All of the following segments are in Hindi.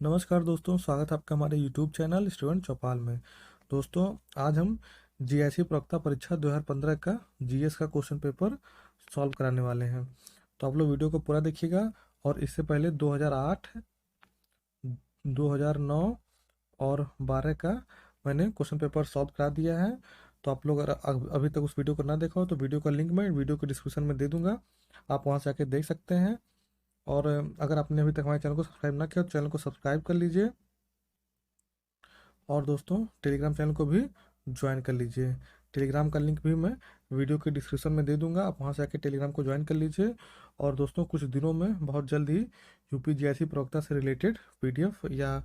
नमस्कार दोस्तों, स्वागत है आपका हमारे YouTube चैनल स्टूडेंट चौपाल में। दोस्तों, आज हम जीआईसी प्रवक्ता परीक्षा 2015 का जीएस का क्वेश्चन पेपर सॉल्व कराने वाले हैं। तो आप लोग वीडियो को पूरा देखिएगा। और इससे पहले 2008, 2009 और 12 का मैंने क्वेश्चन पेपर सॉल्व करा दिया है। तो आप लोग अगर अभी तक उस वीडियो को ना देखा हो तो वीडियो का लिंक मैं वीडियो के डिस्क्रिप्शन में दे दूंगा, आप वहां से आके देख सकते हैं। और अगर आपने अभी तक हमारे चैनल को सब्सक्राइब ना किया तो चैनल को सब्सक्राइब कर लीजिए। और दोस्तों, टेलीग्राम चैनल को भी ज्वाइन कर लीजिए। टेलीग्राम का लिंक भी मैं वीडियो के डिस्क्रिप्शन में दे दूंगा, आप वहां से आके टेलीग्राम को ज्वाइन कर लीजिए। और दोस्तों, कुछ दिनों में बहुत जल्द ही यूपी जीआईसी प्रवक्ता से रिलेटेड पीडीएफ या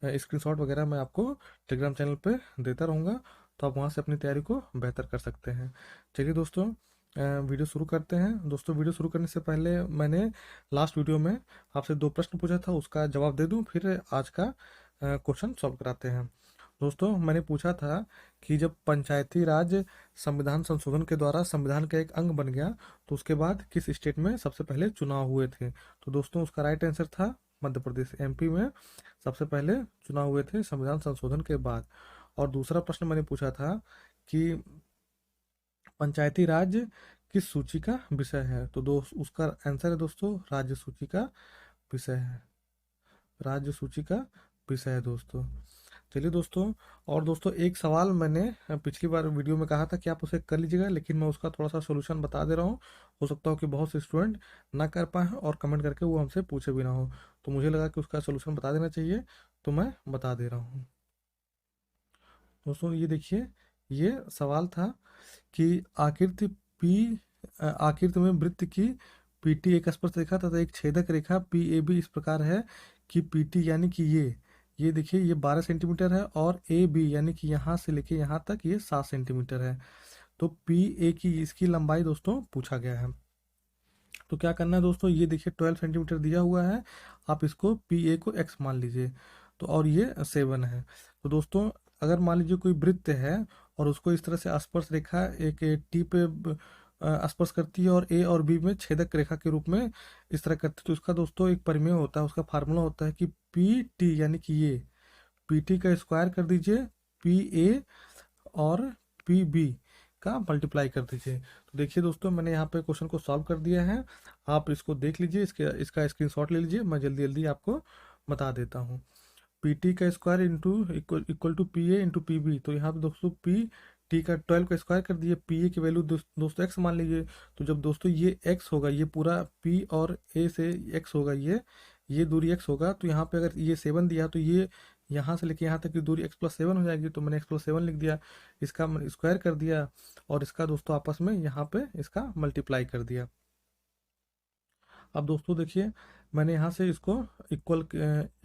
स्क्रीनशॉट वगैरह मैं आपको टेलीग्राम चैनल पे देता रहूँगा, तो आप वहाँ से अपनी तैयारी को बेहतर कर सकते हैं। चलिए दोस्तों, वीडियो शुरू करते हैं। दोस्तों, वीडियो शुरू करने से पहले मैंने लास्ट वीडियो में आपसे 2 प्रश्न पूछा था, उसका जवाब दे दूं, फिर आज का क्वेश्चन सॉल्व कराते हैं। दोस्तों, मैंने पूछा था कि जब पंचायती राज संविधान संशोधन के द्वारा संविधान का एक अंग बन गया तो उसके बाद किस स्टेट में सबसे पहले चुनाव हुए थे। तो दोस्तों, उसका राइट आंसर था मध्य प्रदेश, एमपी में सबसे पहले चुनाव हुए थे संविधान संशोधन के बाद। और दूसरा प्रश्न मैंने पूछा था कि पंचायती राज किस सूची का विषय है। तो दोस्त, उसका आंसर है दोस्तों राज्य सूची का विषय है। राज्य सूची का विषय है दोस्तों। चलिए दोस्तों, और दोस्तों एक सवाल मैंने पिछली बार वीडियो में कहा था कि आप उसे कर लीजिएगा, लेकिन मैं उसका थोड़ा सा सोल्यूशन बता दे रहा हूँ। हो सकता हो कि बहुत से स्टूडेंट ना कर पाए और कमेंट करके वो हमसे पूछे भी ना हो, तो मुझे लगा कि उसका सोल्यूशन बता देना चाहिए, तो मैं बता दे रहा हूँ। दोस्तों, ये देखिए, ये सवाल था कि आकृति में वृत्त की पीटी एक स्पर्श रेखा तथा एक छेदक रेखा पी ए बी इस प्रकार है कि पीटी यानी कि ये देखिए, ये 12 सेंटीमीटर है और ए बी यानी कि यहाँ से लेके यहाँ तक ये 7 सेंटीमीटर है। तो पी ए की इसकी लंबाई दोस्तों पूछा गया है। तो क्या करना है दोस्तों, ये देखिए 12 सेंटीमीटर दिया हुआ है, आप इसको पी ए को एक्स मान लीजिए। तो और ये 7 है। तो दोस्तों, अगर मान लीजिए कोई वृत्त है और उसको इस तरह से स्पर्श रेखा एक टी पे स्पर्श करती है और ए और बी में छेदक रेखा के रूप में इस तरह करती है, तो उसका दोस्तों एक परिमेय होता है, उसका फार्मूला होता है कि पी टी यानी कि ये पी टी का स्क्वायर कर दीजिए पी ए और पी बी का मल्टीप्लाई कर दीजिए। तो देखिए दोस्तों, मैंने यहाँ पे क्वेश्चन को सॉल्व कर दिया है, आप इसको देख लीजिए, इसका स्क्रीनशॉट ले लीजिए, मैं जल्दी जल्दी आपको बता देता हूँ। पी टी का square into equal to P A into P B. तो यहाँ पे दोस्तों पी टी का 12 का स्क्वायर कर दिए, पी ए की वैल्यू दोस्तों एक्स मान लीजिए। तो जब दोस्तों ये एक्स होगा, ये पूरा पी और ए से एक्स होगा, ये दूरी एक्स होगा, तो यहाँ पे अगर ये 7 दिया तो ये यहाँ से लेके यहाँ तक की दूरी x+7 हो जाएगी। तो मैंने x+7 लिख दिया, इसका स्क्वायर कर दिया और इसका दोस्तों आपस में यहाँ पे इसका मल्टीप्लाई कर दिया। अब दोस्तों देखिए, मैंने यहाँ से इसको इक्वल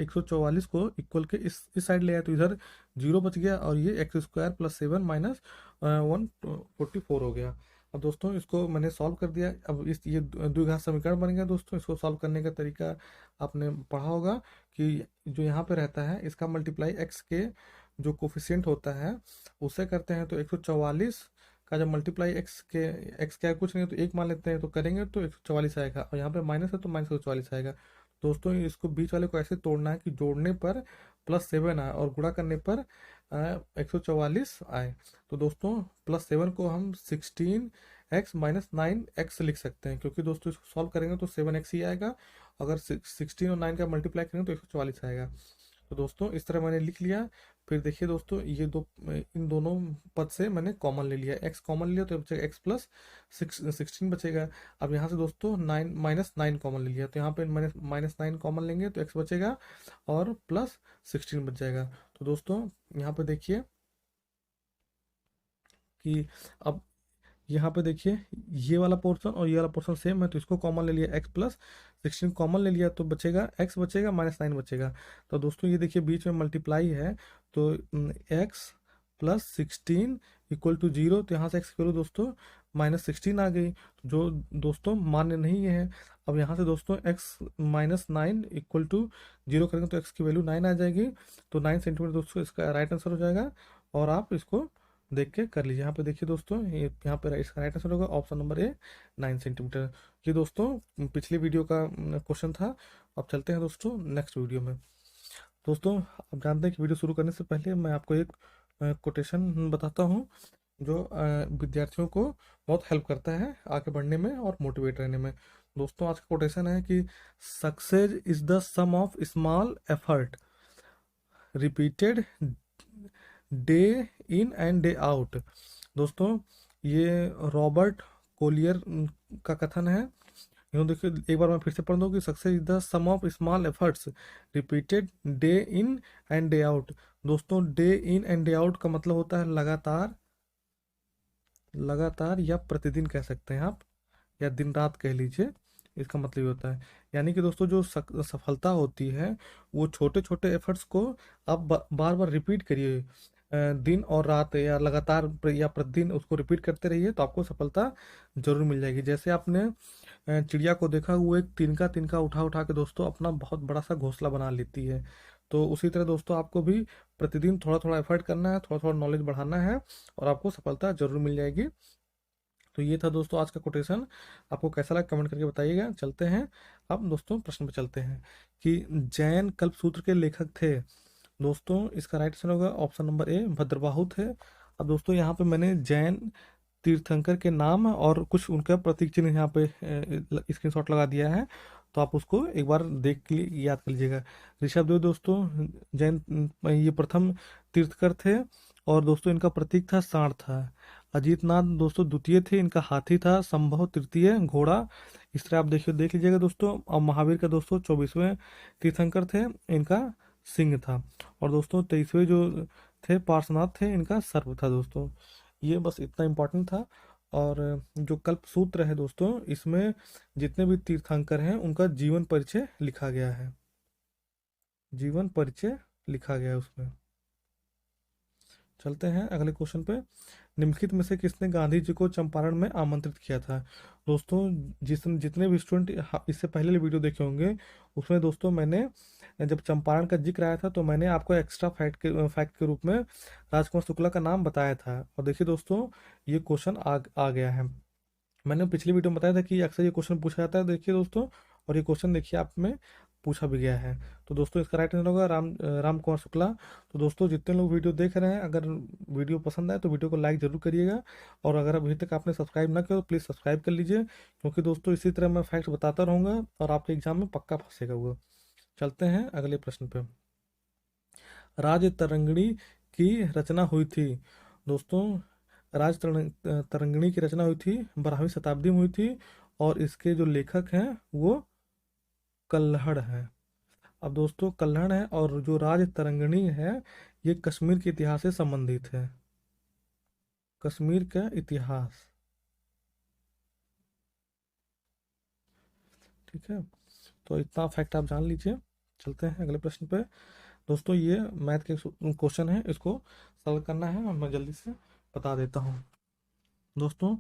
144 को इक्वल के इस साइड ले आया, तो इधर 0 बच गया और ये x² + 7 माइनस 144 हो गया। अब दोस्तों, इसको मैंने सॉल्व कर दिया। अब ये द्विघात समीकरण बन गया दोस्तों। इसको सॉल्व करने का तरीका आपने पढ़ा होगा कि जो यहाँ पे रहता है इसका मल्टीप्लाई x के जो कोफिशियंट होता है उससे करते हैं। तो 144 का जब मल्टीप्लाई एक्स क्या है, कुछ नहीं है, तो एक मान लेते हैं, तो करेंगे तो 144 आएगा, और यहाँ पे माइनस है तो -144 आएगा। दोस्तों, इसको बीच वाले को ऐसे तोड़ना है कि जोड़ने पर +7 आए और गुणा करने पर 144 आए। तो दोस्तों, +7 को हम 16x - 9x लिख सकते हैं, क्योंकि दोस्तों इसको सॉल्व करेंगे तो 7x ही आएगा। अगर 16 और 9 का मल्टीप्लाई करेंगे तो 144 आएगा। तो दोस्तों, इस तरह मैंने लिख लिया। फिर देखिए दोस्तों, इन दोनों पद से मैंने कॉमन ले लिया, x कॉमन लिया तो बचेगा x+16 बचेगा। अब यहाँ से दोस्तों 9 कॉमन ले लिया, तो यहाँ पे मैंने -9 कॉमन लेंगे तो x बचेगा और +16 बच जाएगा। तो दोस्तों, यहाँ पे देखिए कि अब यहाँ पे देखिए, ये वाला पोर्शन और ये वाला पोर्शन सेम है, तो इसको कॉमन ले लिया, x+16 कॉमन ले लिया, तो बचेगा x बचेगा -9 बचेगा। तो दोस्तों, ये देखिए बीच में मल्टीप्लाई है, तो x+16 = 0। तो यहाँ से x की वैल्यू दोस्तों -16 आ गई, तो जो दोस्तों मान्य नहीं है। अब यहाँ से दोस्तों x -9 = 0 करेंगे तो x की वैल्यू 9 आ जाएगी। तो 9 सेंटीमीटर दोस्तों इसका राइट आंसर हो जाएगा, और आप इसको देख के कर लीजिए। यहाँ पे देखिए दोस्तों, ये यहाँ पे इसका राइट आंसर होगा ऑप्शन नंबर ए, 9 सेंटीमीटर। ये दोस्तों पिछली वीडियो का क्वेश्चन था। अब चलते हैं दोस्तों नेक्स्ट वीडियो में। दोस्तों आप जानते हैं कि वीडियो शुरू करने से पहले मैं आपको एक कोटेशन बताता हूँ जो विद्यार्थियों को बहुत हेल्प करता है आगे बढ़ने में और मोटिवेट रहने में। दोस्तों आज का कोटेशन है कि success is the sum of small effort repeated day in and day out. दोस्तों ये रॉबर्ट कोलियर का कथन है। यूँ देखिए, एक बार मैं फिर से पढ़ दूँ कि success is the sum of small efforts repeated day in and day out. दोस्तों day in and day out का मतलब होता है लगातार, लगातार या प्रतिदिन कह सकते हैं आप, या दिन रात कह लीजिए। इसका मतलब ये होता है, यानी कि दोस्तों जो सफलता होती है वो छोटे छोटे एफर्ट्स को आप बार बार रिपीट करिए, दिन और रात या लगातार या प्रतिदिन उसको रिपीट करते रहिए तो आपको सफलता जरूर मिल जाएगी। जैसे आपने चिड़िया को देखा, वो एक तिनका तिनका उठा उठा के दोस्तों अपना बहुत बड़ा सा घोंसला बना लेती है। तो उसी तरह दोस्तों आपको भी प्रतिदिन थोड़ा थोड़ा एफर्ट करना है, थोड़ा थोड़ा नॉलेज बढ़ाना है और आपको सफलता जरूर मिल जाएगी। तो ये था दोस्तों आज का कोटेशन। आपको कैसा लगा कमेंट करके बताइएगा। चलते हैं अब दोस्तों प्रश्न पे चलते हैं कि जैन कल्पसूत्र के लेखक थे। दोस्तों इसका राइट आंसर होगा ऑप्शन नंबर ए, भद्रबाहु थे। अब दोस्तों यहाँ पे मैंने जैन तीर्थंकर के नाम और कुछ उनका प्रतीक चिन्ह यहाँ पे स्क्रीनशॉट लगा दिया है, तो आप उसको एक बार देख के याद कर लीजिएगा। ऋषभदेव दोस्तों जैन ये प्रथम तीर्थकर थे और दोस्तों इनका प्रतीक था सांड था। अजीतनाथ दोस्तों द्वितीय थे, इनका हाथी था। संभव तृतीय घोड़ा। इस तरह आप देखिए देख लीजिएगा दोस्तों। और महावीर का दोस्तों 24वें तीर्थंकर थे, इनका सिंह था। और दोस्तों 23वें जो थे पार्श्वनाथ थे, इनका सर्प था। दोस्तों ये बस इतना इम्पोर्टेंट था। और जो कल्प सूत्र है दोस्तों, इसमें जितने भी तीर्थंकर हैं उनका जीवन परिचय लिखा गया है, जीवन परिचय लिखा गया है उसमें। चलते हैं अगले क्वेश्चन पे। निम्नलिखित में से किसने गांधी जी को चंपारण में आमंत्रित किया था? दोस्तों जितने भी स्टूडेंट इससे पहले वीडियो देखे होंगे उसमें दोस्तों मैंने जब चंपारण का जिक्र आया था तो मैंने आपको एक्स्ट्रा फैक्ट के रूप में राजकुमार शुक्ला का नाम बताया था। और देखिए दोस्तों ये क्वेश्चन आ गया है। मैंने पिछली वीडियो में बताया था कि अक्सर ये क्वेश्चन पूछा जाता है, देखिए दोस्तों। और ये क्वेश्चन देखिए आप में पूछा भी गया है। तो दोस्तों इसका राइट आंसर होगा राम कुमार शुक्ला। तो दोस्तों जितने लोग वीडियो देख रहे हैं, अगर वीडियो पसंद आए तो वीडियो को लाइक जरूर करिएगा। और अगर अभी तक आपने सब्सक्राइब ना किया तो प्लीज़ सब्सक्राइब कर लीजिए, क्योंकि दोस्तों इसी तरह मैं फैक्ट बताता रहूँगा और आपके एग्जाम में पक्का फंसेगा वो। चलते हैं अगले प्रश्न पे। राज तरंगिणी की रचना हुई थी। दोस्तों तरंगिणी की रचना हुई थी 12वीं शताब्दी में हुई थी और इसके जो लेखक हैं वो कल्हड़ हैं। अब दोस्तों कल्हड़ है और जो राज तरंगिणी है ये कश्मीर के इतिहास से संबंधित है, कश्मीर का इतिहास। ठीक है, तो इतना फैक्ट आप जान लीजिए। चलते हैं अगले प्रश्न पे। दोस्तों ये मैथ के क्वेश्चन है, इसको सॉल्व करना है और मैं जल्दी से बता देता हूँ। दोस्तों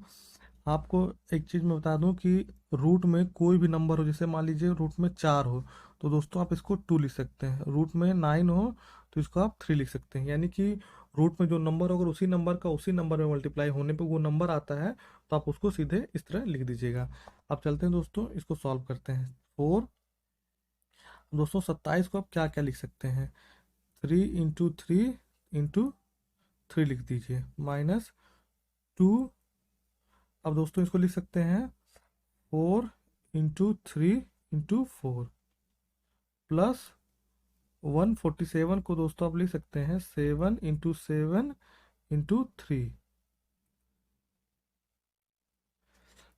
आपको एक चीज़ मैं बता दूं कि रूट में कोई भी नंबर हो, जैसे मान लीजिए रूट में 4 हो तो दोस्तों आप इसको 2 लिख सकते हैं। रूट में 9 हो तो इसको आप 3 लिख सकते हैं। यानी कि रूट में जो नंबर अगर उसी नंबर का उसी नंबर में मल्टीप्लाई होने पे वो नंबर आता है तो आप उसको सीधे इस तरह लिख दीजिएगा। अब चलते हैं दोस्तों इसको सॉल्व करते हैं। 4 दोस्तों 27 को आप क्या क्या लिख सकते हैं? 3 × 3 × 3 लिख दीजिए, -2। अब दोस्तों इसको लिख सकते हैं 4 × 3 × 4 प्लस 147 को दोस्तों आप लिख सकते हैं 7 × 7 × 3।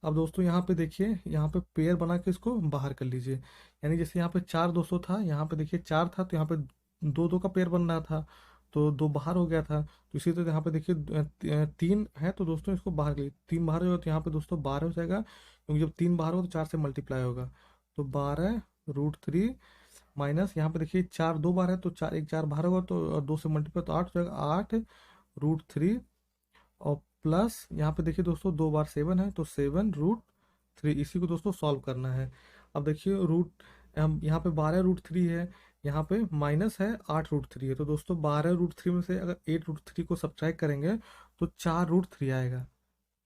अब दोस्तों यहाँ पे देखिए, यहाँ पे पेयर बना के इसको बाहर कर लीजिए। यानी जैसे यहाँ पे 4 200 था, यहाँ पे देखिए 4 था तो यहाँ पे 2 2 का पेयर बन रहा था तो 2 बाहर हो गया था। तो इसी तरह यहाँ पे देखिए 3 है तो दोस्तों इसको बाहर कर लीजिए। 3 बाहर हो तो यहाँ पे दोस्तों 12 हो जाएगा, क्योंकि जब 3 बाहर हो तो 4 से मल्टीप्लाई होगा। तो 12 √3 माइनस यहाँ पे देखिए 4 2 बार है तो 4 1 4 बाहर होगा तो 2 से मल्टीप्लाई तो 8 हो जाएगा। 8 √3 और प्लस यहाँ पे देखिए दोस्तों 2 बार 7 है तो 7 √3। इसी को दोस्तों सॉल्व करना है। अब देखिए रूट हम यहाँ पे 12 √3 है, यहाँ पे माइनस है 8 √3 है। तो दोस्तों 12 √3 में से अगर 8 √3 को सब्ट्रैक्ट करेंगे तो 4 √3 आएगा,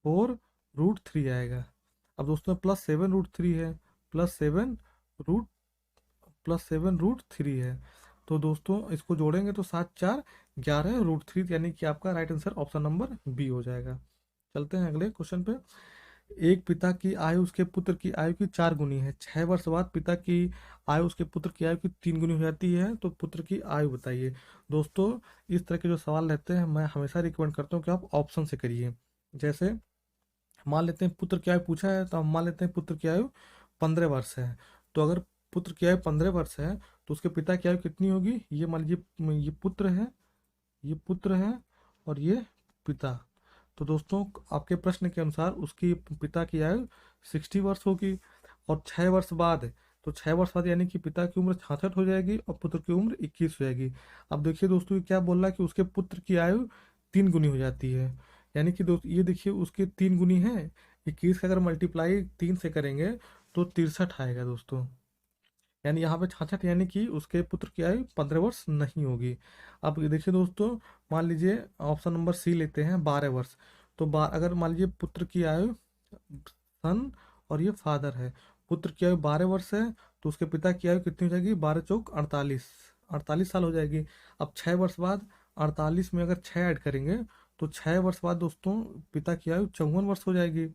4 √3 आएगा। अब दोस्तों +7 √3 है, प्लस 7 √3 है। तो दोस्तों इसको जोड़ेंगे तो 7 4 11 √3, यानी कि आपका right answer option number B हो जाएगा। चलते हैं अगले क्वेश्चन पे। एक पिता की आयु उसके पुत्र की आयु की 4 गुनी है। 6 वर्ष बाद पिता की आयु उसके पुत्र की आयु की 3 गुनी हो जाती है, तो पुत्र की आयु बताइए। दोस्तों इस तरह के जो सवाल रहते हैं मैं हमेशा रिकमेंड करता हूँ कि आप ऑप्शन से करिए। जैसे मान लेते हैं पुत्र की आयु पूछा है, तो हम मान लेते हैं पुत्र की आयु 15 वर्ष है। तो अगर पुत्र की आयु 15 वर्ष है तो उसके पिता की आयु कितनी होगी, ये मान लीजिए ये पुत्र है, ये पुत्र है और ये पिता। तो दोस्तों आपके प्रश्न के अनुसार उसकी पिता की आयु 60 वर्ष होगी। और 6 वर्ष बाद, तो 6 वर्ष बाद यानी कि पिता की उम्र 66 हो जाएगी और पुत्र की उम्र 21 हो जाएगी। अब देखिए दोस्तों ये क्या बोल रहा है कि उसके पुत्र की आयु 3 गुनी हो जाती है। यानी कि दोस्त ये देखिए उसके 3 गुनी है। 21 का अगर मल्टीप्लाई 3 से करेंगे तो 63 आएगा दोस्तों। यानी यहाँ पे 66, यानी कि उसके पुत्र की आयु 15 वर्ष नहीं होगी। अब ये देखिए दोस्तों, मान लीजिए ऑप्शन नंबर सी लेते हैं, 12 वर्ष। तो अगर मान लीजिए पुत्र की आयु सन और ये फादर है, पुत्र की आयु 12 वर्ष है, तो उसके पिता की आयु कितनी हो जाएगी, 12 चौक 48, 48 साल हो जाएगी। अब 6 वर्ष बाद 48 में अगर 6 ऐड करेंगे तो 6 वर्ष बाद दोस्तों पिता की आयु 54 वर्ष हो जाएगी।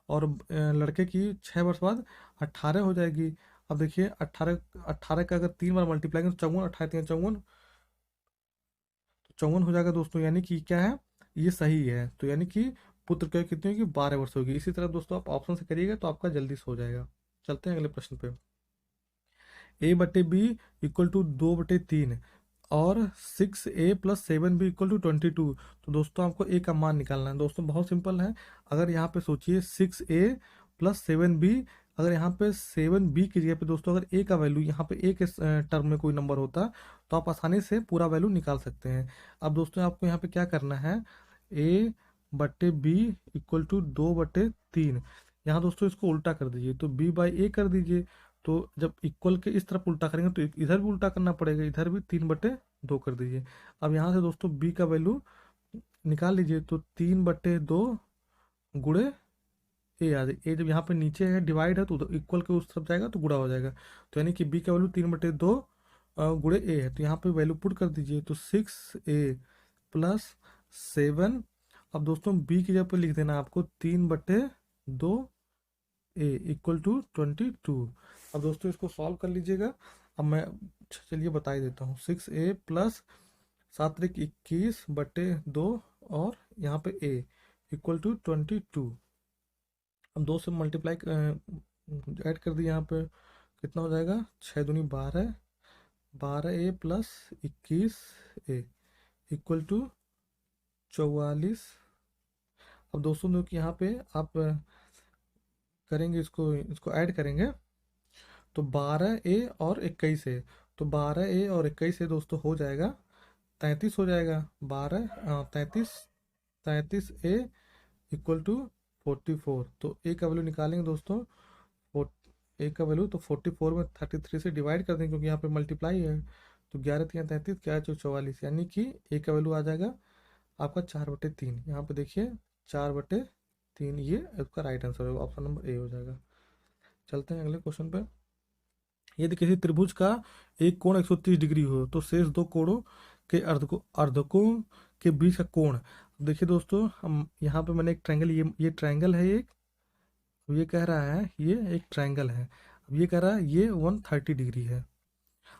और लड़के की 6 वर्ष बाद 18 हो जाएगी। अब देखिए 18, 18 का अगर 3 बार मल्टीप्लाई करें तो 54, 18 3 54, 54 हो जाएगा दोस्तों। यानी कि क्या है, ये सही है। तो यानी कि पुत्र की आयु कितनी होगी, 12 वर्ष होगी। इसी तरह दोस्तों आप ऑप्शन से करिएगा तो आपका जल्दी से हो जाएगा। चलते हैं अगले प्रश्न पे। A/B = 2/3 और 6A + 7B = 22। तो दोस्तों आपको ए का मान निकालना है। दोस्तों बहुत सिंपल है। अगर यहाँ पे सोचिए 6A + 7B, अगर यहाँ पे 7B की जगह पे दोस्तों अगर ए का वैल्यू यहाँ पे ए के टर्म में कोई नंबर होता तो आप आसानी से पूरा वैल्यू निकाल सकते हैं। अब दोस्तों आपको यहाँ पे क्या करना है, A/B = 2/3। यहाँ दोस्तों इसको उल्टा कर दीजिए, तो B/A कर दीजिए। तो जब इक्वल के इस तरफ उल्टा करेंगे तो इधर भी उल्टा करना पड़ेगा, इधर भी 3/2 कर दीजिए। अब यहाँ से दोस्तों बी का वैल्यू निकाल लीजिए, तो 3/2 गुणे ए आ जाए। ए जब यहाँ पे नीचे है डिवाइड है तो उधर इक्वल के उस तरफ जाएगा तो गुणा हो जाएगा। तो यानी कि बी का वैल्यू 3/2 गुणे ए है। तो यहाँ पे वैल्यू पुट कर दीजिए, तो 6A + 7। अब दोस्तों बी की जगह पे लिख देना आपको 3/2 A = 22। अब दोस्तों इसको सॉल्व कर लीजिएगा। अब मैं चलिए बता ही देता हूँ। 6A + 7×21/2 और यहाँ पे A = 22। अब 2 से मल्टीप्लाई ऐड कर दिया, यहाँ पे कितना हो जाएगा, 6×2 = 12, 12A + 21A = 44। अब दोस्तों देखिए यहाँ पे आप करेंगे, इसको ऐड करेंगे तो 12A और 21A, तो 12A और 21A दोस्तों हो जाएगा 33 हो जाएगा। 33, 33A = 44। तो ए का वैल्यू निकालेंगे दोस्तों, ए का वैल्यू तो 44 में 33 से डिवाइड कर देंगे क्योंकि यहाँ पे मल्टीप्लाई है। तो 11×3 = 33, 11×4 = 44, यानी कि ए का वैल्यू आ जाएगा आपका 4/3। यहाँ पे देखिए 4/3, ये आपका राइट आंसर होगा, ऑप्शन नंबर ए हो जाएगा। चलते हैं अगले क्वेश्चन पे। यदि किसी त्रिभुज का एक कोण 130 डिग्री हो तो शेष दो कोणों के अर्धकों के बीच का कोण। देखिए दोस्तों हम यहाँ पे मैंने एक ट्रायंगल, ये ट्रायंगल है एक, ये कह रहा है ये एक ट्रायंगल है, अब ये कह रहा है ये 130 डिग्री है।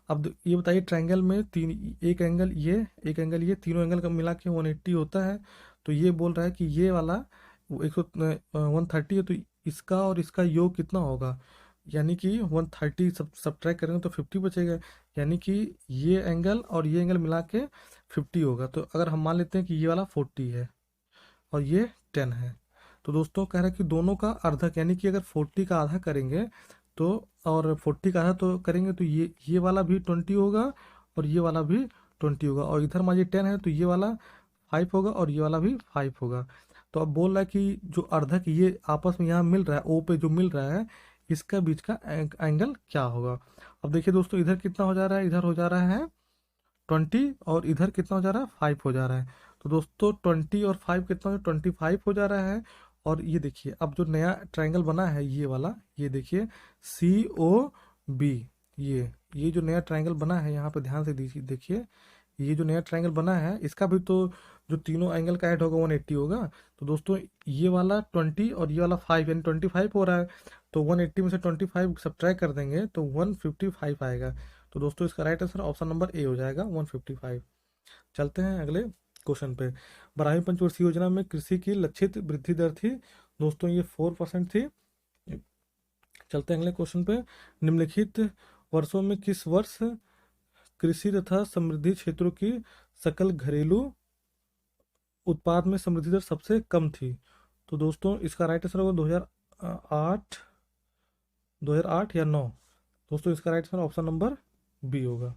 अब ये बताइए ट्रायंगल में एक एंगल ये, एक एंगल ये, तीनों एंगल का मिला के 180 होता है। तो ये बोल रहा है कि ये वाला 130 है, तो इसका और इसका योग कितना होगा, यानी कि 130 सब्ट्रैक्ट करेंगे तो 50 बचेगा। यानी कि ये एंगल और ये एंगल मिला के 50 होगा। तो अगर हम मान लेते हैं कि ये वाला 40 है और ये 10 है, तो दोस्तों कह रहा है कि दोनों का अर्धक, यानी कि अगर 40 का आधा करेंगे तो, और 40 का आधा तो करेंगे तो ये वाला भी 20 होगा और ये वाला भी 20 होगा। और इधर मान लीजिए 10 है तो ये वाला 5 होगा और ये वाला भी 5 होगा। तो अब बोल रहा है कि जो अर्धक ये आपस में यहाँ मिल रहा है, ओ पे जो मिल रहा है, इसका बीच का एंगल क्या होगा। अब देखिए दोस्तों इधर कितना हो जा रहा है, इधर हो जा रहा है 20 और इधर कितना हो जा रहा है 5 हो जा रहा है। तो दोस्तों 20 और 5 कितना हो, 25 हो जा रहा है। और ये देखिए अब जो नया ट्रायंगल बना है ये वाला, ये देखिए COB, ये जो नया ट्रायंगल बना है यहाँ पे ध्यान से देखिए, ये जो नया ट्रायंगल बना है इसका भी तो जो तीनों एंगल का ऐड होगा 180 होगा। तो दोस्तों ये वाला 20 और ये वाला 5 यानी 25 हो रहा है। तो 180 में से 25 सब्ट्रैक्ट कर देंगे तो 155 आएगा। तो दोस्तों इसका right answer option number A हो जाएगा, 155। चलते हैं अगले क्वेश्चन पे। 12वीं पंचवर्षीय योजना में कृषि की लक्षित वृद्धि दर थी दोस्तों ये 4% थी। चलते हैं अगले क्वेश्चन पे। निम्नलिखित वर्षों में किस वर्ष कृषि तथा समृद्धि क्षेत्रों की सकल घरेलू उत्पाद में समृद्धि दर सबसे कम थी? तो दोस्तों इसका राइट आंसर होगा 2008, 2008 या 9। दोस्तों इसका right answer option number B होगा।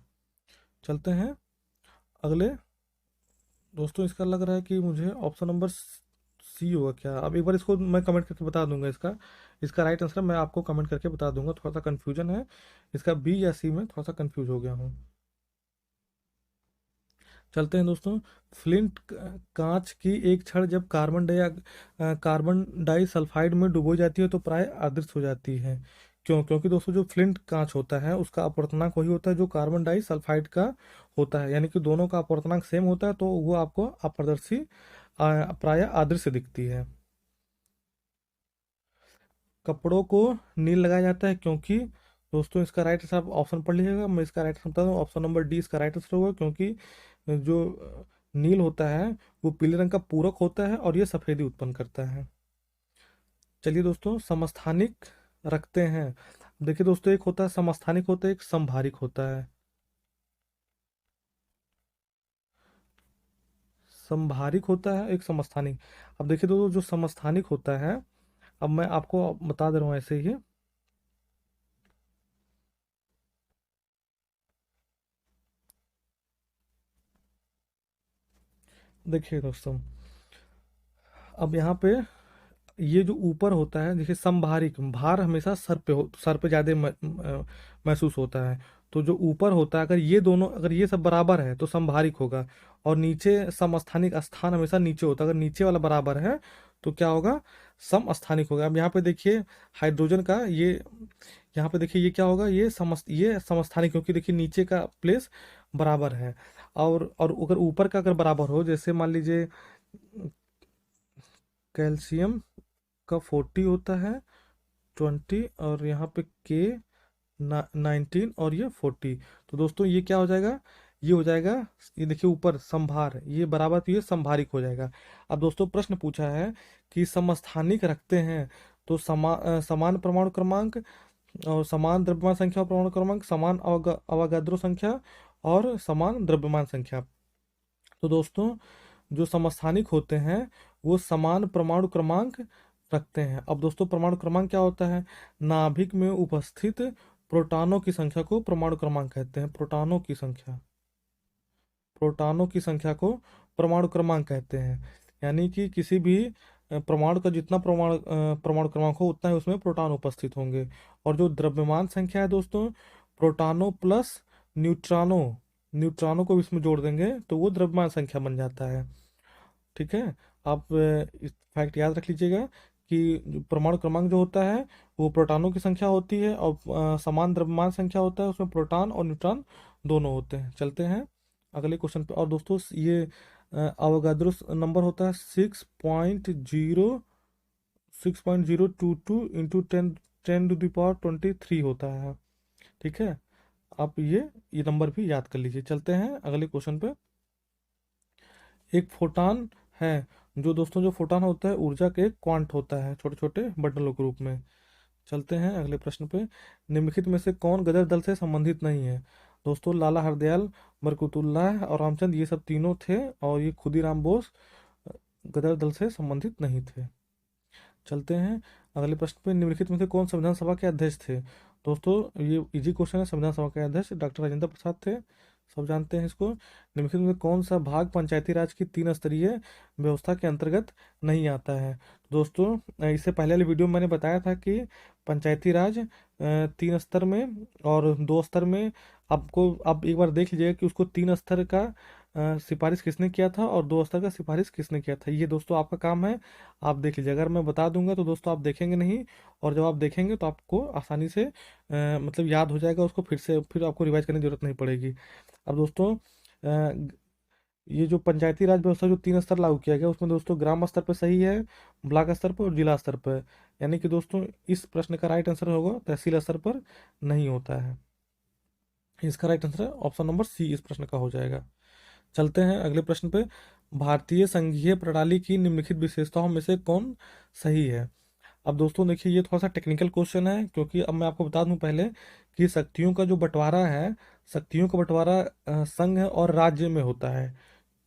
चलते हैं अगले। दोस्तों इसका लग रहा है कि मुझे ऑप्शन नंबर सी होगा क्या? अब एक बार इसको मैं कमेंट करके बता दूंगा। इसका राइट आंसर मैं आपको कमेंट करके बता दूंगा, थोड़ा सा कंफ्यूजन है इसका, बी या सी में थोड़ा सा कंफ्यूज हो गया हूँ। चलते हैं दोस्तों। फ्लिंट कांच की एक छड़ जब कार्बन डाई सल्फाइड में डुबो जाती है तो प्राय अदृश्य हो जाती है। क्यों? क्योंकि दोस्तों जो फ्लिंट कांच होता है उसका अपवर्तनांक वही होता है जो कार्बन डाई सल्फाइड का होता है, यानी कि दोनों का अपवर्तनांक सेम होता है, तो वो आपको अपारदर्शी प्राय अदृश्य दिखती है। कपड़ों को नील लगाया जाता है क्योंकि? दोस्तों इसका राइट आंसर आप ऑप्शन पढ़ लीजिएगा, मैं इसका राइट आंसर बता दूं, ऑप्शन नंबर डी इसका राइट आंसर होगा। क्योंकि जो नील होता है वो पीले रंग का पूरक होता है और ये सफेदी उत्पन्न करता है। चलिए दोस्तों, समस्थानिक रखते हैं। देखिए दोस्तों, एक होता है समस्थानिक, होता है एक समभारिक होता है। समभारिक होता है एक समस्थानिक। अब देखिए दोस्तों, जो समस्थानिक होता है, अब मैं आपको बता दे रहा हूँ ऐसे ही। देखिए दोस्तों, अब यहाँ पे ये जो ऊपर होता है, देखिए समभारिक, भार हमेशा सर पे ज्यादा महसूस होता है। तो जो ऊपर होता है, अगर ये दोनों, अगर ये सब बराबर है तो समभारिक होगा। और नीचे समस्थानिक, स्थान हमेशा नीचे होता है, अगर नीचे वाला बराबर है तो क्या होगा? समस्थानिक होगा। अब यहाँ पे देखिए हाइड्रोजन का ये, यहाँ पे देखिए ये क्या होगा? ये समस्थानिक, क्योंकि देखिए नीचे का प्लेस बराबर है। और अगर ऊपर का अगर बराबर हो, जैसे मान लीजिए कैल्शियम का 40 होता है, 20, और यहाँ पे के 19 और ये 40। तो दोस्तों ये क्या हो जाएगा? ये हो जाएगा, ये देखिए ऊपर संभार, ये बराबर, तो ये संभारिक हो जाएगा। अब दोस्तों प्रश्न पूछा है कि समस्थानिक रखते हैं तो समान परमाणु क्रमांक और समान द्रव्यमान संख्या और परमाणु क्रमांक, समान अवगाद्रो संख्या और समान द्रव्यमान संख्या। तो दोस्तों जो समस्थानिक होते हैं वो समान परमाणु क्रमांक रखते हैं। अब दोस्तों परमाणु क्रमांक क्या होता है? नाभिक में उपस्थित प्रोटॉनों की संख्या को परमाणु क्रमांक कहते हैं। प्रोटॉनों की संख्या को परमाणु क्रमांक कहते हैं। यानी कि किसी भी परमाणु का जितना परमाणु क्रमांक हो उतना ही उसमें प्रोटॉन उपस्थित होंगे। और जो द्रव्यमान संख्या है दोस्तों, प्रोटॉनों प्लस न्यूट्रॉनों न्यूट्रॉनों को भी इसमें जोड़ देंगे तो वो द्रव्यमान संख्या बन जाता है। ठीक है, आप इस फैक्ट याद रख लीजिएगा कि जो परमाणु क्रमांक जो होता है वो प्रोटॉनों की संख्या होती है, और समान द्रव्यमान संख्या होता है, उसमें प्रोटॉन और न्यूट्रॉन दोनों होते हैं। चलते हैं अगले क्वेश्चन पे। और दोस्तों ये अवोगाद्रो नंबर होता है 6.022 इंटू 10 टू द पावर 23 होता है। ठीक है, आप ये नंबर भी याद कर लीजिए। चलते हैं अगले क्वेश्चन पे। एक फोटान है, जो दोस्तों जो फोटान होता है ऊर्जा के क्वांट होता है, छोटे छोटे बंडलों के रूप में। चलते हैं अगले प्रश्न पे। निम्नलिखित में से कौन गदर दल से संबंधित नहीं है? दोस्तों लाला हरदयाल, बरकतुल्लाह और रामचंद्र, ये सब तीनों थे, और ये खुदीराम बोस गदर दल से संबंधित नहीं थे। चलते हैं अगले प्रश्न पे। निम्नलिखित में से कौन संविधान सभा के अध्यक्ष थे? दोस्तों ये इजी क्वेश्चन है। संविधान सभा के अध्यक्ष डॉक्टर राजेंद्र प्रसाद थे, सब जानते हैं इसको। निम्नलिखित में कौन सा भाग पंचायती राज की 3 स्तरीय व्यवस्था के अंतर्गत नहीं आता है? दोस्तों इससे पहले वाले वीडियो में मैंने बताया था कि पंचायती राज 3 स्तर में और 2 स्तर में, आपको आप एक बार देख लीजिएगा कि उसको 3 स्तर का सिफारिश किसने किया था और 2 स्तर का सिफारिश किसने किया था, ये दोस्तों आपका काम है, आप देख लीजिए। अगर मैं बता दूंगा तो दोस्तों आप देखेंगे नहीं, और जब आप देखेंगे तो आपको आसानी से मतलब याद हो जाएगा उसको, फिर आपको रिवाइज करने की जरूरत नहीं पड़ेगी। अब दोस्तों ये जो पंचायती राज व्यवस्था जो 3 स्तर लागू किया गया, उसमें दोस्तों ग्राम स्तर पर सही है, ब्लॉक स्तर पर और जिला स्तर पर। यानी कि दोस्तों इस प्रश्न का राइट आंसर होगा तहसील स्तर पर नहीं होता है। इसका right answer option number C इस प्रश्न का हो जाएगा। चलते हैं अगले प्रश्न पे। भारतीय संघीय प्रणाली की निम्नलिखित विशेषताओं में से कौन सही है। अब दोस्तों देखिए ये थोड़ा सा टेक्निकल क्वेश्चन है, क्योंकि अब मैं आपको बता दूं पहले कि शक्तियों का जो बंटवारा है, शक्तियों का बंटवारा संघ और राज्य में होता है।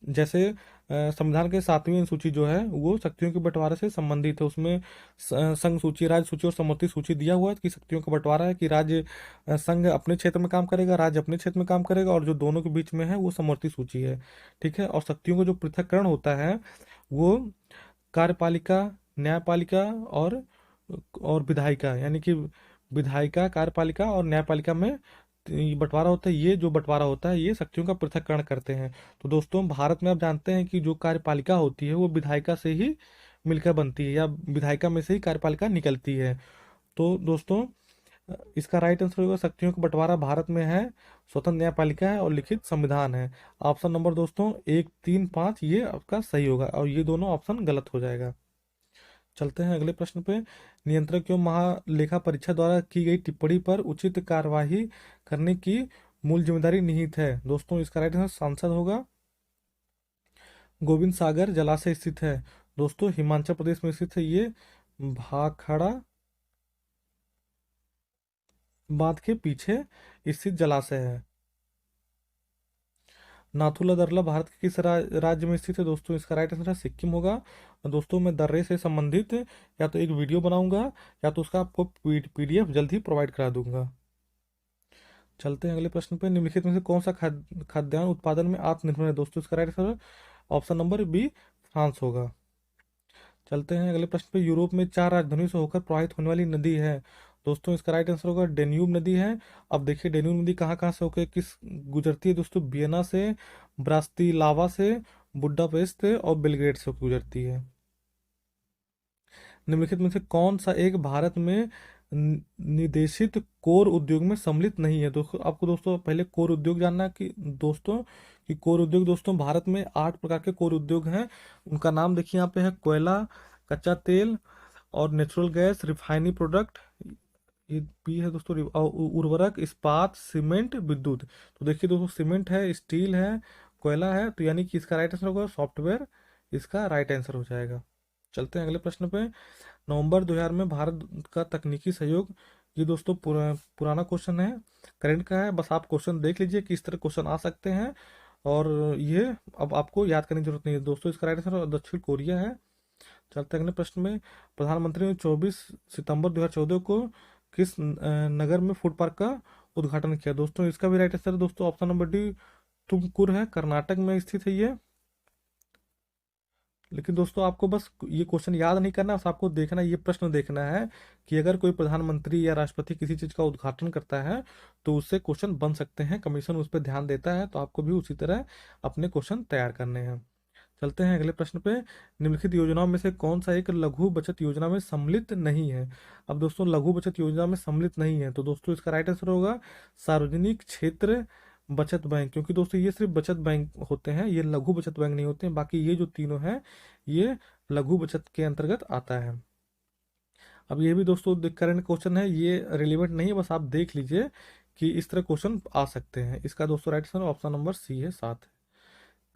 जैसे संविधान के 7वीं अनुसूची जो है वो शक्तियों के बंटवारे से संबंधित है। उसमें संघ सूची, राज्य सूची और समवर्ती सूची दिया हुआ है कि शक्तियों का बंटवारा है कि राज्य संघ अपने क्षेत्र में काम करेगा, राज्य अपने क्षेत्र में काम करेगा, और जो दोनों के बीच में है वो समवर्ती सूची है। ठीक है। और शक्तियों का जो पृथक्करण होता है वो कार्यपालिका, न्यायपालिका और विधायिका, यानी कि विधायिका, कार्यपालिका और न्यायपालिका में ये बंटवारा होता है। ये जो बंटवारा होता है ये शक्तियों का पृथक्करण करते हैं। तो दोस्तों भारत में आप जानते हैं कि जो कार्यपालिका होती है वो विधायिका से ही मिलकर बनती है, या विधायिका में से ही कार्यपालिका निकलती है। तो दोस्तों इसका राइट आंसर होगा शक्तियों का बंटवारा भारत में है, स्वतंत्र न्यायपालिका है और लिखित संविधान है। ऑप्शन नंबर दोस्तों 1, 3, 5 ये आपका सही होगा, और ये दोनों ऑप्शन गलत हो जाएगा। चलते हैं अगले प्रश्न पे। नियंत्रक एवं महालेखा परीक्षा द्वारा की गई टिप्पणी पर उचित कार्यवाही करने की मूल जिम्मेदारी निहित है। दोस्तों इसका राइट आंसर सांसद होगा। गोविंद सागर जलाशय स्थित है, दोस्तों हिमाचल प्रदेश में स्थित है ये, भाखड़ा बांध के पीछे स्थित जलाशय है। नाथुला दर्रा भारत के किस राज्य में स्थित है। दोस्तों इसका राइट आंसर सिक्किम होगा। और दोस्तों मैं दर्रे से संबंधित या तो एक वीडियो बनाऊंगा या तो उसका आपको पीडीएफ जल्द ही प्रोवाइड करा दूंगा। चलते हैं अगले प्रश्न पे। निम्नलिखित में से कौन सा खाद्यान्न उत्पादन में आत्मनिर्भर है। दोस्तों इसका right answer option number B France होगा। चलते हैं अगले प्रश्न पे। यूरोप में 4 राजधानियों से होकर प्रवाहित होने वाली नदी है। दोस्तों इसका राइट आंसर होगा डेन्यूब नदी है। अब देखिए डेन्यूब नदी कहाँ कहाँ से होकर किस गुजरती है। दोस्तों वियना से, ब्रास्तिलावा से, बुडापेस्ट से और बेलग्रेड से होकर गुजरती है। निम्नलिखित में से कौन सा एक भारत में निदेशित कोर उद्योग में सम्मिलित नहीं है। दोस्तों आपको दोस्तों पहले कोर उद्योग जानना है कि दोस्तों कि कोर उद्योग, दोस्तों भारत में 8 प्रकार के कोर उद्योग हैं। उनका नाम देखिए यहाँ पे है कोयला, कच्चा तेल और नेचुरल गैस, रिफाइनरी प्रोडक्ट, ये भी है दोस्तों, उर्वरक, इस्पात, सीमेंट, विद्युत। तो देखिए दोस्तों सीमेंट है, स्टील है, कोयला है, तो यानी कि इसका राइट आंसर होगा सॉफ्टवेयर, इसका राइट आंसर हो जाएगा। चलते हैं अगले प्रश्न पे। नवंबर 2000 में भारत का तकनीकी सहयोग, ये दोस्तों पुराना क्वेश्चन है, करंट का है, बस आप क्वेश्चन देख लीजिए कि इस तरह क्वेश्चन आ सकते हैं, और ये अब आपको याद करने की जरूरत नहीं है। दोस्तों इसका राइट आंसर दक्षिण कोरिया है। चलते हैं अगले प्रश्न में। प्रधानमंत्री ने 24 सितंबर 2014 को किस नगर में फूड पार्क का उद्घाटन किया। दोस्तों इसका भी राइट आंसर दोस्तों ऑप्शन नंबर डी तुमकुर है, कर्नाटक में स्थित है ये। लेकिन दोस्तों आपको बस ये क्वेश्चन याद नहीं करना, बस आपको देखना, ये प्रश्न देखना है कि अगर कोई प्रधानमंत्री या राष्ट्रपति किसी चीज का उद्घाटन करता है तो उससे क्वेश्चन बन सकते हैं, कमीशन उस पर ध्यान देता है, तो आपको भी उसी तरह अपने क्वेश्चन तैयार करने हैं। चलते हैं अगले प्रश्न पे। निम्नलिखित योजनाओं में से कौन सा एक लघु बचत योजना में सम्मिलित नहीं है। अब दोस्तों लघु बचत योजना में सम्मिलित नहीं है, तो दोस्तों इसका राइट आंसर होगा सार्वजनिक क्षेत्र बचत बैंक, क्योंकि दोस्तों ये सिर्फ बचत बैंक होते हैं, ये लघु बचत बैंक नहीं होते हैं। बाकी ये जो तीनों हैं ये लघु बचत के अंतर्गत आता है। अब ये भी दोस्तों करंट क्वेश्चन है, ये रिलेवेंट नहीं है, बस आप देख लीजिए कि इस तरह क्वेश्चन आ सकते हैं। इसका दोस्तों right answer option number C है 7।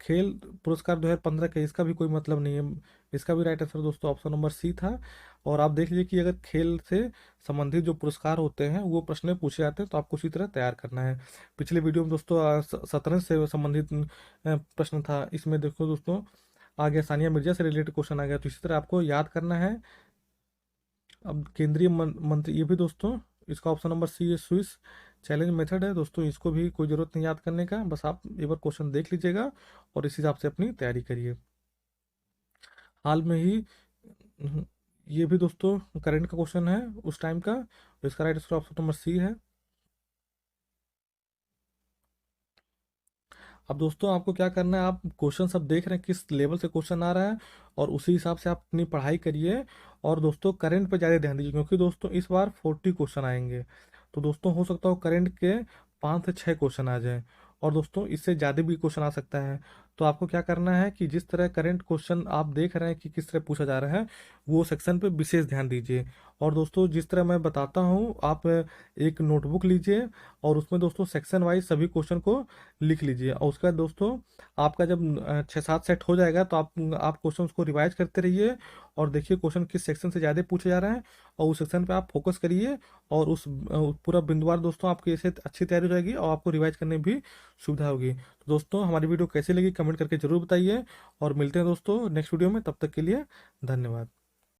खेल पुरस्कार 2015 का, इसका भी कोई मतलब नहीं है, इसका भी राइट आंसर दोस्तों ऑप्शन नंबर सी था। और आप देख लीजिए कि अगर खेल से संबंधित जो पुरस्कार होते हैं वो प्रश्न में पूछे जाते हैं, तो आपको उसी तरह तैयार करना है। पिछले वीडियो में दोस्तों शतरंज से संबंधित प्रश्न था, इसमें देखो दोस्तों आ गया सानिया मिर्जा से रिलेटेड क्वेश्चन आ गया, तो इसी तरह आपको याद करना है। अब केंद्रीय मंत्री, ये भी दोस्तों इसका ऑप्शन नंबर सी है, स्विस चैलेंज मेथड है। दोस्तों इसको भी कोई ज़रूरत नहीं याद करने का, बस आप एक बार क्वेश्चन देख लीजिएगा और इस हिसाब से अपनी तैयारी करिए। हाल में ही ये भी दोस्तों करंट का क्वेश्चन है उस टाइम का, तो इसका right answer option number C है। अब दोस्तों आपको क्या करना है, आप क्वेश्चन सब देख रहे हैं किस लेवल से क्वेश्चन आ रहा है, और उसी हिसाब से आप अपनी पढ़ाई करिए। और दोस्तों करंट पे ज़्यादा ध्यान दीजिए, क्योंकि दोस्तों इस बार 40 क्वेश्चन आएंगे। तो दोस्तों हो सकता हो करंट के 5 से 6 क्वेश्चन आ जाएं, और दोस्तों इससे ज़्यादा भी क्वेश्चन आ सकता है। तो आपको क्या करना है कि जिस तरह करंट क्वेश्चन आप देख रहे हैं कि किस तरह पूछा जा रहा है, वो सेक्शन पे विशेष ध्यान दीजिए। और दोस्तों जिस तरह मैं बताता हूँ, आप एक नोटबुक लीजिए, और उसमें दोस्तों सेक्शन वाइज सभी क्वेश्चन को लिख लीजिए। और उसके बाद दोस्तों आपका जब 6-7 सेट हो जाएगा, तो आप क्वेश्चन को रिवाइज करते रहिए, और देखिए क्वेश्चन किस सेक्शन से ज़्यादा पूछे जा रहे हैं, और उस सेक्शन पे आप फोकस करिए। और पूरा बिंदुवार दोस्तों आपकी ऐसे अच्छी तैयारी हो जाएगी, और आपको रिवाइज करने में भी सुविधा होगी। तो दोस्तों हमारी वीडियो कैसी लगी कमेंट करके जरूर बताइए, और मिलते हैं दोस्तों नेक्स्ट वीडियो में। तब तक के लिए धन्यवाद।